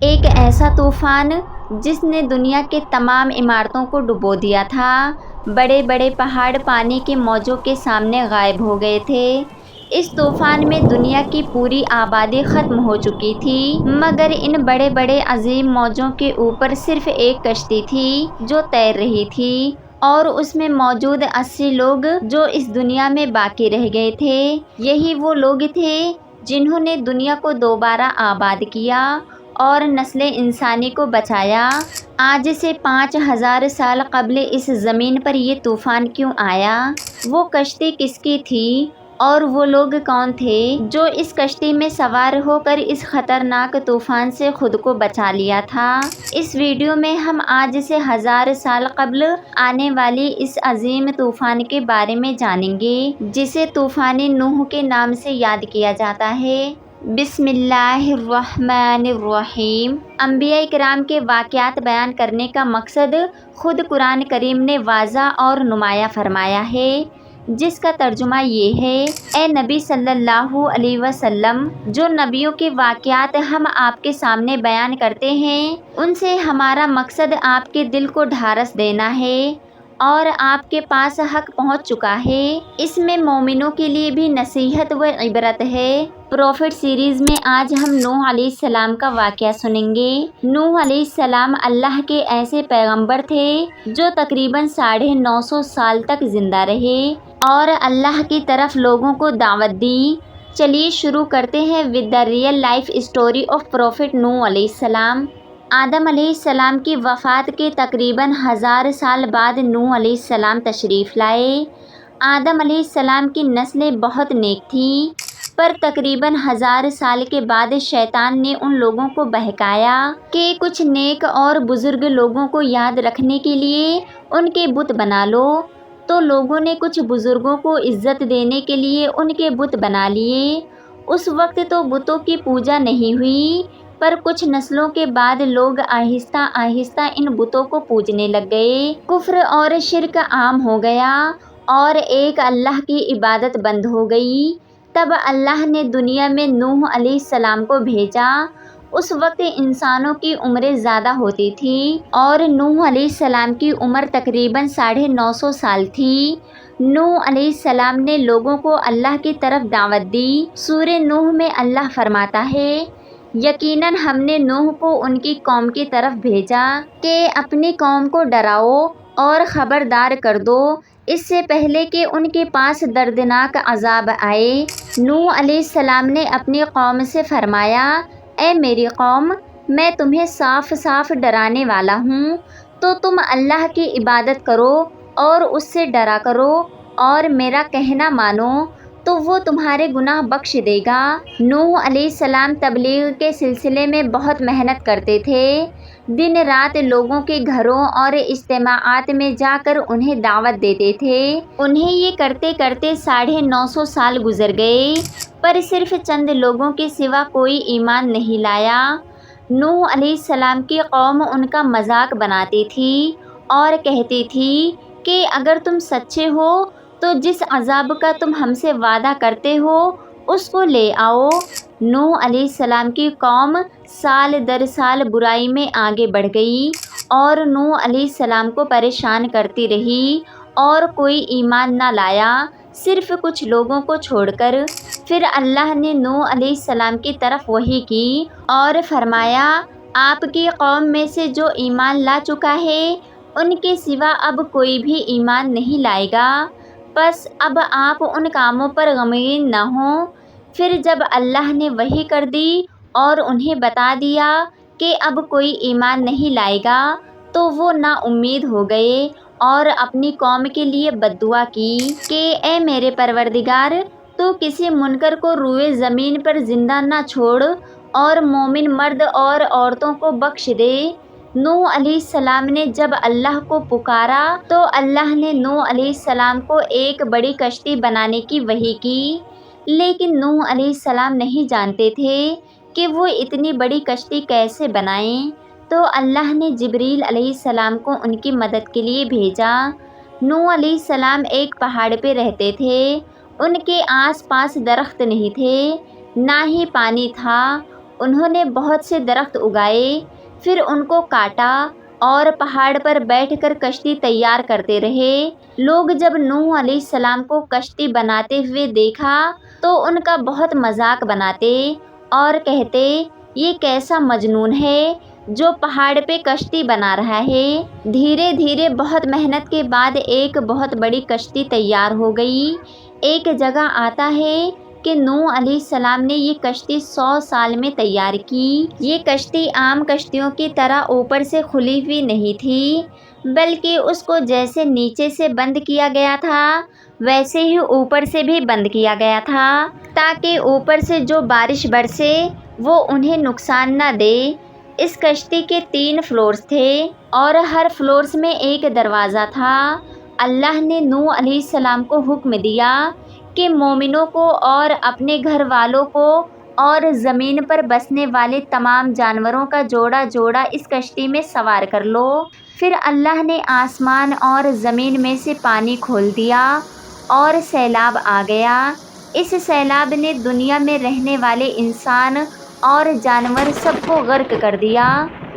ایک ایسا طوفان جس نے دنیا کے تمام عمارتوں کو ڈبو دیا تھا۔ بڑے بڑے پہاڑ پانی کے موجوں کے سامنے غائب ہو گئے تھے۔ اس طوفان میں دنیا کی پوری آبادی ختم ہو چکی تھی، مگر ان بڑے بڑے عظیم موجوں کے اوپر صرف ایک کشتی تھی جو تیر رہی تھی، اور اس میں موجود 80 لوگ جو اس دنیا میں باقی رہ گئے تھے۔ یہی وہ لوگ تھے جنہوں نے دنیا کو دوبارہ آباد کیا اور نسل انسانی کو بچایا۔ آج سے 5000 سال قبل اس زمین پر یہ طوفان کیوں آیا؟ وہ کشتی کس کی تھی اور وہ لوگ کون تھے جو اس کشتی میں سوار ہو کر اس خطرناک طوفان سے خود کو بچا لیا تھا؟ اس ویڈیو میں ہم آج سے 1000 سال قبل آنے والی اس عظیم طوفان کے بارے میں جانیں گے، جسے طوفان نوح کے نام سے یاد کیا جاتا ہے۔ بسم اللہ الرحمن الرحیم۔ انبیاء کرام کے واقعات بیان کرنے کا مقصد خود قرآن کریم نے واضح اور نمایاں فرمایا ہے، جس کا ترجمہ یہ ہے: اے نبی صلی اللہ علیہ وسلم، جو نبیوں کے واقعات ہم آپ کے سامنے بیان کرتے ہیں، ان سے ہمارا مقصد آپ کے دل کو ڈھارس دینا ہے، اور آپ کے پاس حق پہنچ چکا ہے۔ اس میں مومنوں کے لیے بھی نصیحت و عبرت ہے۔ پروفٹ سیریز میں آج ہم نوح علیہ السلام کا واقعہ سنیں گے۔ نوح علیہ السلام اللہ کے ایسے پیغمبر تھے جو تقریباً 950 سال تک زندہ رہے اور اللہ کی طرف لوگوں کو دعوت دی۔ چلیے شروع کرتے ہیں with the real life story of Prophet نوح علیہ السلام۔ آدم علیہ السلام کی وفات کے تقریباً 1000 سال بعد نوح علیہ السلام تشریف لائے۔ آدم علیہ السلام کی نسلیں بہت نیک تھیں، پر تقریباً 1000 سال کے بعد شیطان نے ان لوگوں کو بہکایا کہ کچھ نیک اور بزرگ لوگوں کو یاد رکھنے کے لیے ان کے بت بنا لو، تو لوگوں نے کچھ بزرگوں کو عزت دینے کے لیے ان کے بت بنا لیے۔ اس وقت تو بتوں کی پوجا نہیں ہوئی، پر کچھ نسلوں کے بعد لوگ آہستہ آہستہ ان بتوں کو پوجنے لگ گئے۔ کفر اور شرک عام ہو گیا اور ایک اللہ کی عبادت بند ہو گئی۔ تب اللہ نے دنیا میں نوح علیہ السلام کو بھیجا۔ اس وقت انسانوں کی عمریں زیادہ ہوتی تھیں اور نوح علیہ السلام کی عمر تقریباً 950 سال تھی۔ نوح علیہ السلام نے لوگوں کو اللہ کی طرف دعوت دی۔ سورہ نوح میں اللہ فرماتا ہے: یقیناً ہم نے نوح کو ان کی قوم کی طرف بھیجا کہ اپنی قوم کو ڈراؤ اور خبردار کر دو، اس سے پہلے کہ ان کے پاس دردناک عذاب آئے۔ نوح علیہ السلام نے اپنی قوم سے فرمایا: اے میری قوم، میں تمہیں صاف صاف ڈرانے والا ہوں، تو تم اللہ کی عبادت کرو اور اس سے ڈرا کرو اور میرا کہنا مانو، تو وہ تمہارے گناہ بخش دے گا۔ نوح علیہ السلام تبلیغ کے سلسلے میں بہت محنت کرتے تھے۔ دن رات لوگوں کے گھروں اور اجتماعات میں جا کر انہیں دعوت دیتے تھے۔ انہیں یہ کرتے کرتے 950 سال گزر گئے، پر صرف چند لوگوں کے سوا کوئی ایمان نہیں لایا۔ نوح علیہ السلام کی قوم ان کا مذاق بناتی تھی اور کہتی تھی کہ اگر تم سچے ہو تو جس عذاب کا تم ہم سے وعدہ کرتے ہو اس کو لے آؤ۔ نوح علیہ السلام کی قوم سال در سال برائی میں آگے بڑھ گئی اور نوح علیہ السلام کو پریشان کرتی رہی، اور کوئی ایمان نہ لایا، صرف کچھ لوگوں کو چھوڑ کر۔ پھر اللہ نے نوح علیہ السلام کی طرف وحی کی اور فرمایا: آپ کی قوم میں سے جو ایمان لا چکا ہے ان کے سوا اب کوئی بھی ایمان نہیں لائے گا، بس اب آپ ان کاموں پر غمگین نہ ہوں۔ پھر جب اللہ نے وحی کر دی اور انہیں بتا دیا کہ اب کوئی ایمان نہیں لائے گا، تو وہ نا امید ہو گئے اور اپنی قوم کے لیے بد دعا کی کہ اے میرے پروردگار، تو کسی منکر کو روئے زمین پر زندہ نہ چھوڑ اور مومن مرد اور عورتوں کو بخش دے۔ نوح علیہ السلام نے جب اللہ کو پکارا تو اللہ نے نوح علیہ السلام کو ایک بڑی کشتی بنانے کی وحی کی، لیکن نوح علیہ السلام نہیں جانتے تھے کہ وہ اتنی بڑی کشتی کیسے بنائیں، تو اللہ نے جبریل علیہ السلام کو ان کی مدد کے لیے بھیجا۔ نوح علیہ السلام ایک پہاڑ پہ رہتے تھے۔ ان کے آس پاس درخت نہیں تھے، نہ ہی پانی تھا، انہوں نے بہت سے درخت اگائے، پھر ان کو کاٹا اور پہاڑ پر بیٹھ کر کشتی تیار کرتے رہے۔ لوگ جب نوح علیہ السلام کو کشتی بناتے ہوئے دیکھا تو ان کا بہت مذاق بناتے اور کہتے، یہ کیسا مجنون ہے جو پہاڑ پہ کشتی بنا رہا ہے۔ دھیرے دھیرے بہت محنت کے بعد ایک بہت بڑی کشتی تیار ہو گئی۔ ایک جگہ آتا ہے کہ نوح علیہ السلام نے یہ کشتی 100 سال میں تیار کی۔ یہ کشتی عام کشتیوں کی طرح اوپر سے کھلی ہوئی نہیں تھی، بلکہ اس کو جیسے نیچے سے بند کیا گیا تھا ویسے ہی اوپر سے بھی بند کیا گیا تھا، تاکہ اوپر سے جو بارش برسے وہ انہیں نقصان نہ دے۔ اس کشتی کے 3 فلورز تھے اور ہر فلورز میں ایک دروازہ تھا۔ اللہ نے نوح علیہ السلام کو حکم دیا کہ مومنوں کو اور اپنے گھر والوں کو اور زمین پر بسنے والے تمام جانوروں کا جوڑا جوڑا اس کشتی میں سوار کر لو۔ پھر اللہ نے آسمان اور زمین میں سے پانی کھول دیا اور سیلاب آ گیا۔ اس سیلاب نے دنیا میں رہنے والے انسان اور جانور سب کو غرق کر دیا۔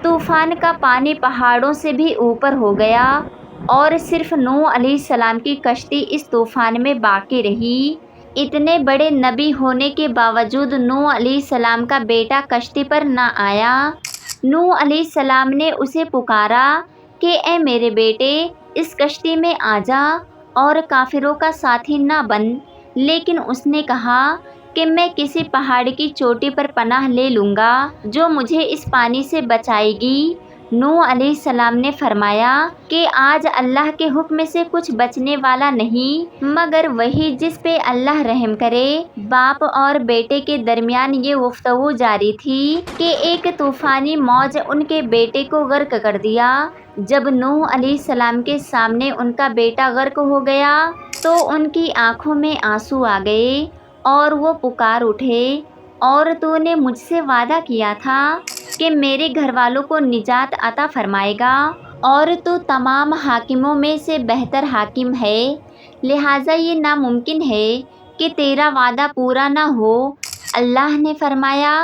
طوفان کا پانی پہاڑوں سے بھی اوپر ہو گیا اور صرف نوح علیہ السلام کی کشتی اس طوفان میں باقی رہی۔ اتنے بڑے نبی ہونے کے باوجود نوح علیہ السلام کا بیٹا کشتی پر نہ آیا۔ نوح علیہ السلام نے اسے پکارا کہ اے میرے بیٹے، اس کشتی میں آ جا اور کافروں کا ساتھی نہ بن، لیکن اس نے کہا کہ میں کسی پہاڑ کی چوٹی پر پناہ لے لوں گا جو مجھے اس پانی سے بچائے گی۔ نوح علیہ السلام نے فرمایا کہ آج اللہ کے حکم سے کچھ بچنے والا نہیں مگر وہی جس پہ اللہ رحم کرے۔ باپ اور بیٹے کے درمیان یہ گفتگو جاری تھی کہ ایک طوفانی موج ان کے بیٹے کو غرق کر دیا۔ جب نوح علیہ السلام کے سامنے ان کا بیٹا غرق ہو گیا تو ان کی آنکھوں میں آنسو آ گئے اور وہ پکار اٹھے، اور تو نے مجھ سے وعدہ کیا تھا کہ میرے گھر والوں کو نجات عطا فرمائے گا، اور تو تمام حاکموں میں سے بہتر حاکم ہے، لہٰذا یہ ناممکن ہے کہ تیرا وعدہ پورا نہ ہو۔ اللہ نے فرمایا،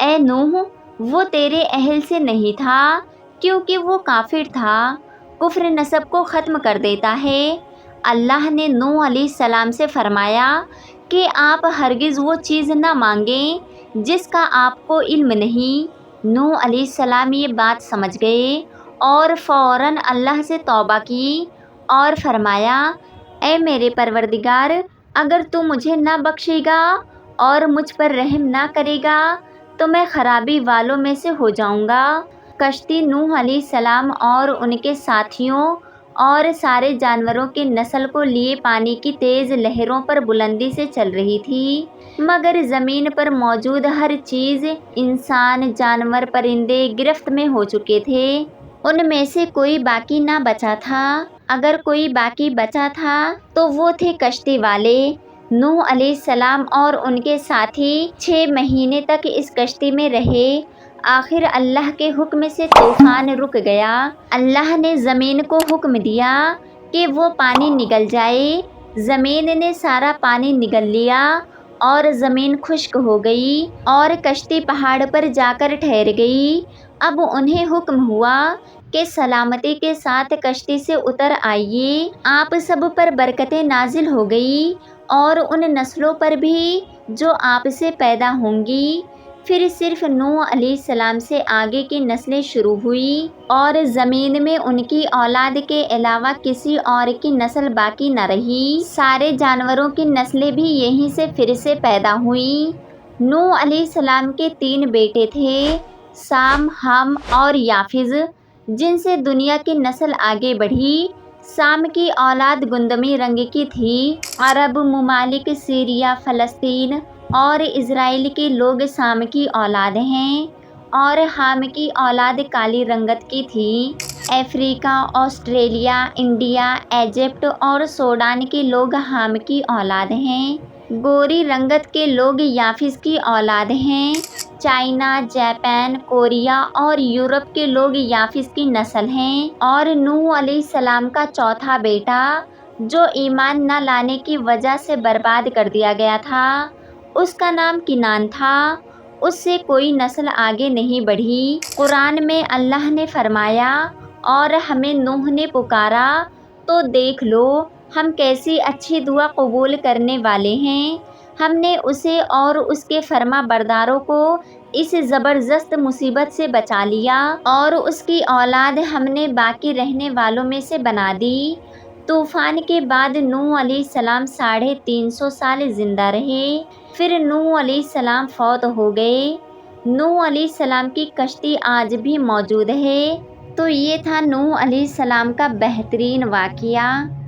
اے نوح، وہ تیرے اہل سے نہیں تھا کیونکہ وہ کافر تھا، کفر نسب کو ختم کر دیتا ہے۔ اللہ نے نوح علیہ السلام سے فرمایا کہ آپ ہرگز وہ چیز نہ مانگیں جس کا آپ کو علم نہیں۔ نوح علیہ السلام یہ بات سمجھ گئے اور فوراً اللہ سے توبہ کی اور فرمایا، اے میرے پروردگار، اگر تو مجھے نہ بخشے گا اور مجھ پر رحم نہ کرے گا تو میں خرابی والوں میں سے ہو جاؤں گا۔ کشتی نوح علیہ السلام اور ان کے ساتھیوں اور سارے جانوروں کے نسل کو لیے پانی کی تیز لہروں پر بلندی سے چل رہی تھی، مگر زمین پر موجود ہر چیز، انسان، جانور، پرندے گرفت میں ہو چکے تھے۔ ان میں سے کوئی باقی نہ بچا تھا، اگر کوئی باقی بچا تھا تو وہ تھے کشتی والے۔ نوح علیہ السلام اور ان کے ساتھی 6 مہینے تک اس کشتی میں رہے۔ آخر اللہ کے حکم سے طوفان رک گیا۔ اللہ نے زمین کو حکم دیا کہ وہ پانی نگل جائے۔ زمین نے سارا پانی نگل لیا اور زمین خشک ہو گئی اور کشتی پہاڑ پر جا کر ٹھہر گئی۔ اب انہیں حکم ہوا کہ سلامتی کے ساتھ کشتی سے اتر آئیے۔ آپ سب پر برکتیں نازل ہو گئی اور ان نسلوں پر بھی جو آپ سے پیدا ہوں گی۔ پھر صرف نوح علیہ السلام سے آگے کی نسلیں شروع ہوئی اور زمین میں ان کی اولاد کے علاوہ کسی اور کی نسل باقی نہ رہی۔ سارے جانوروں کی نسلیں بھی یہیں سے پھر سے پیدا ہوئیں۔ نوح علیہ السلام کے 3 بیٹے تھے، سام، ہم اور یافز، جن سے دنیا کی نسل آگے بڑھی۔ سام کی اولاد گندمی رنگ کی تھی۔ عرب ممالک، سیریا، فلسطین اور اسرائیل کے لوگ سام کی اولاد ہیں، اور حام کی اولاد کالی رنگت کی تھی۔ افریقہ، آسٹریلیا، انڈیا، ایجپٹ اور سوڈان کے لوگ حام کی اولاد ہیں۔ گوری رنگت کے لوگ یافز کی اولاد ہیں۔ چائنا، جاپان، کوریا اور یورپ کے لوگ یافز کی نسل ہیں۔ اور نوح علیہ السلام کا چوتھا بیٹا، جو ایمان نہ لانے کی وجہ سے برباد کر دیا گیا تھا، اس کا نام کنعان تھا۔ اس سے کوئی نسل آگے نہیں بڑھی۔ قرآن میں اللہ نے فرمایا اور ہمیں نوح نے پکارا تو دیکھ لو ہم کیسی اچھی دعا قبول کرنے والے ہیں۔ ہم نے اسے اور اس کے فرما برداروں کو اس زبردست مصیبت سے بچا لیا اور اس کی اولاد ہم نے باقی رہنے والوں میں سے بنا دی۔ طوفان کے بعد نوح علیہ السلام 350 سال زندہ رہے، پھر نوح علیہ السلام فوت ہو گئے۔ نوح علیہ السلام کی کشتی آج بھی موجود ہے۔ تو یہ تھا نوح علیہ السلام کا بہترین واقعہ۔